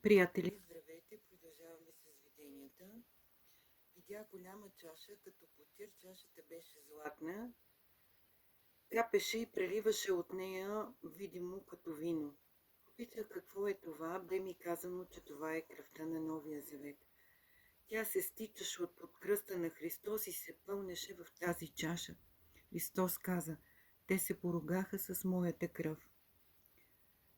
Приятели, здравейте! Продължаваме с виденията. Видях голяма чаша, като потир чашата беше златна. Капеше и преливаше от нея, видимо като вино. Попитах какво е това, бе ми казано, че това е кръвта на Новия Завет. Тя се стичаше от под кръста на Христос и се пълнеше в тази чаша. Христос каза: те се поругаха с моята кръв.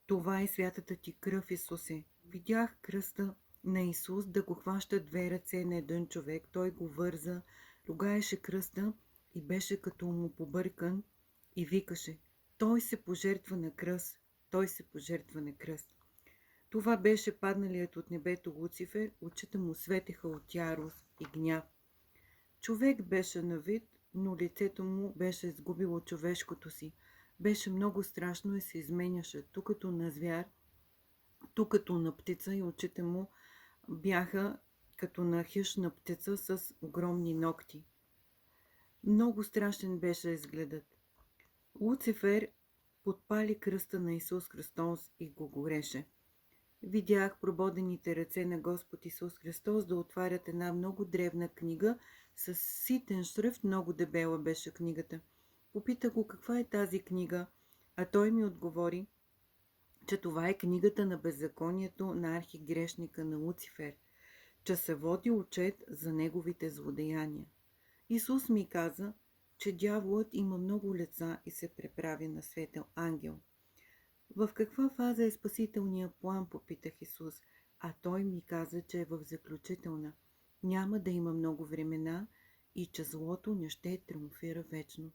Това е святата ти кръв, Исусе. Видях кръста на Исус да го хваща две ръце на един човек. Той го върза, ругаеше кръста и беше като му побъркан и викаше: той се пожертва на кръст, той се пожертва на кръст. Това беше падналият от небето Луцифер, очите му светеха от ярост и гняв. Човек беше на вид, но лицето му беше изгубило човешкото си. Беше много страшно и се изменяше, ту като на звяр, ту като на птица, и очите му бяха като на хищна птица с огромни ногти. Много страшен беше изгледът. Луцифер подпали кръста на Исус Христос и го гореше. Видях прободените ръце на Господ Исус Христос да отварят една много древна книга с ситен шрифт, много дебела беше книгата. Попитах го каква е тази книга, а той ми отговори, че това е книгата на беззаконието на архигрешника на Луцифер, че се води отчет за неговите злодеяния. Исус ми каза, че дяволът има много лица и се преправи на светъл ангел. В каква фаза е спасителния план, попитах Исус, а той ми каза, че е в заключителна. Няма да има много времена и че злото не ще триумфира вечно.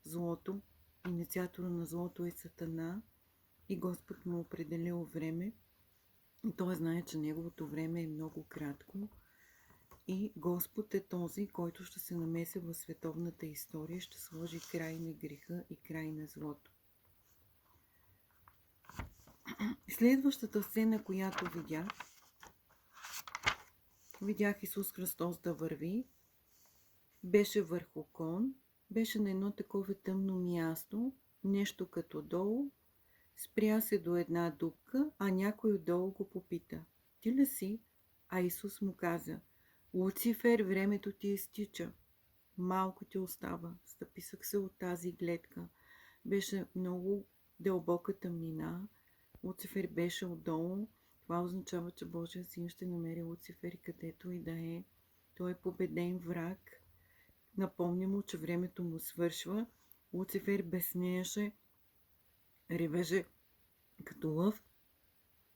Злото, инициатора на злото е Сатана и Господ му определил време. И той знае, че неговото време е много кратко. И Господ е този, който ще се намеси в световната история, ще сложи край на греха и край на злото. Следващата сцена, която видях Исус Христос да върви, беше върху кон, беше на едно такова тъмно място, нещо като долу, спря се до една дупка, а някой отдолу го попита: ти ли си? А Исус му каза: Луцифер, времето ти изтича, малко ти остава. Стъписах се от тази гледка. Беше много дълбока тъмнина. Луцифер беше отдолу. Това означава, че Божия син ще намери Луцифер където и да е. Той е победен враг. Напомня му, че времето му свършва. Луцифер безсмееше, ревеше като лъв.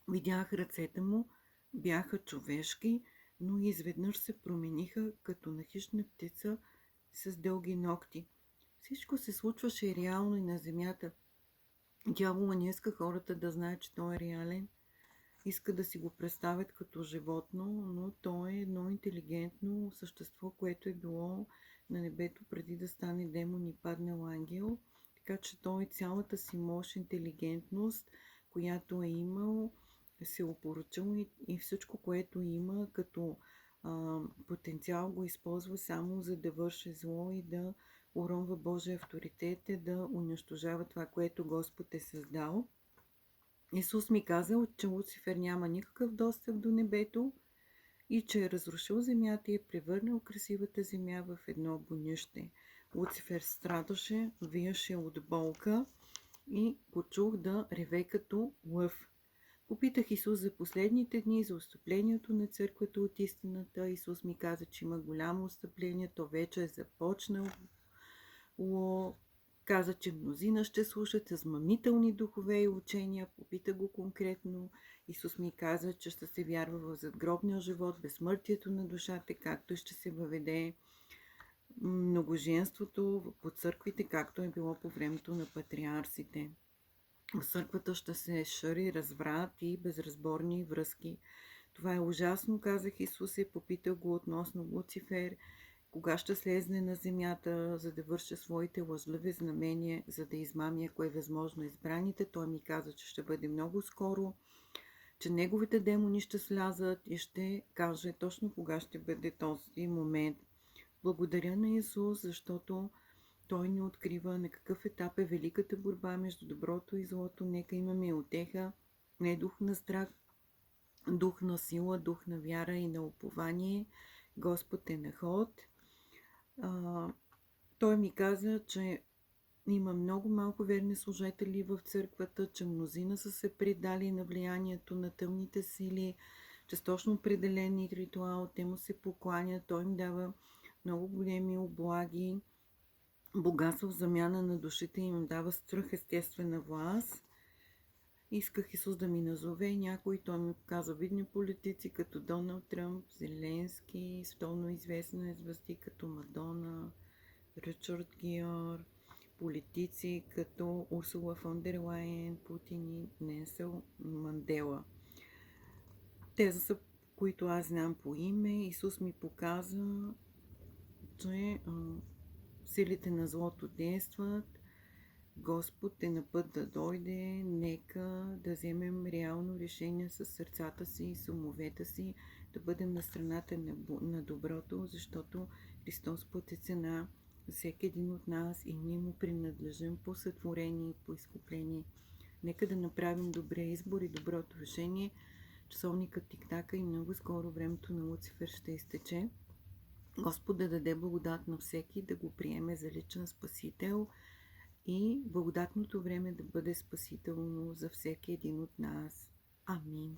Видях ръцете му, бяха човешки, но изведнъж се промениха като на хищна птица с дълги ногти. Всичко се случваше реално и на земята. Дявола не иска хората да знаят, че той е реален. Иска да си го представят като животно, но той е едно интелигентно същество, което е било на небето преди да стане демон и паднал ангел. Така че той цялата си мощ, интелигентност, която е имал, се опоръчал и всичко, което има като потенциал, го използва само за да върши зло и да уронва Божия авторитет, да унищожава това, което Господ е създал. Исус ми казал, че Луцифер няма никакъв достъп до небето и че е разрушил земята и е превърнал красивата земя в едно бонище. Луцифер страдаше, виеше от болка и го чух да реве като лъв. Попитах Исус за последните дни, за отстъплението на църквата от истината. Исус ми каза, че има голямо отстъпление, то вече е започнало. Каза, че мнозина ще слушат измамителни духове и учения. Попита го конкретно. Исус ми каза, че ще се вярва в задгробния живот, безсмъртието на душата, както ще се въведе многоженството по църквите, както е било по времето на патриарсите. В църквата ще се шири разврат и безразборни връзки. Това е ужасно, казах Исус и попитах го относно Луцифер, кога ще слезне на земята, за да върши своите лъжливи знамения, за да измами, ако е възможно, избраните. Той ми каза, че ще бъде много скоро, че неговите демони ще слязат и ще каже точно кога ще бъде този момент. Благодаря на Исус, защото той ни открива на какъв етап е великата борба между доброто и злото. Нека имаме утеха, не дух на страх, дух на сила, дух на вяра и на упование. Господ е на ход. Той ми каза, че има много малко верни служители в църквата, че мнозина са се предали на влиянието на тъмните сили, че с точно определени ритуал те му се покланят, той им дава много големи облаги, богатство в замяна на душите им дава свръхестествена власт. Исках Исус да ми назове някой, той ми показа видни политици като Доналд Тръмп, Зеленски, световно известни звезди като Мадона, Ричард Гиор, политици като Урсула фон дер Лайен, Путин и Ненсел Мандела. Тези са, които аз знам по име. Исус ми показа, че силите на злото действат. Господ е на път да дойде. Нека да вземем реално решение с сърцата си и с умовете си, да бъдем на страната на доброто, защото Христос плати цена за всеки един от нас и ние му принадлежим по сътворение и по изкупление. Нека да направим добрия избор и доброто решение. Часовникът тик-така и много скоро времето на Луцифер ще изтече. Господ да даде благодат на всеки, да го приеме за личен спасител и благодатното време да бъде спасително за всеки един от нас. Амин.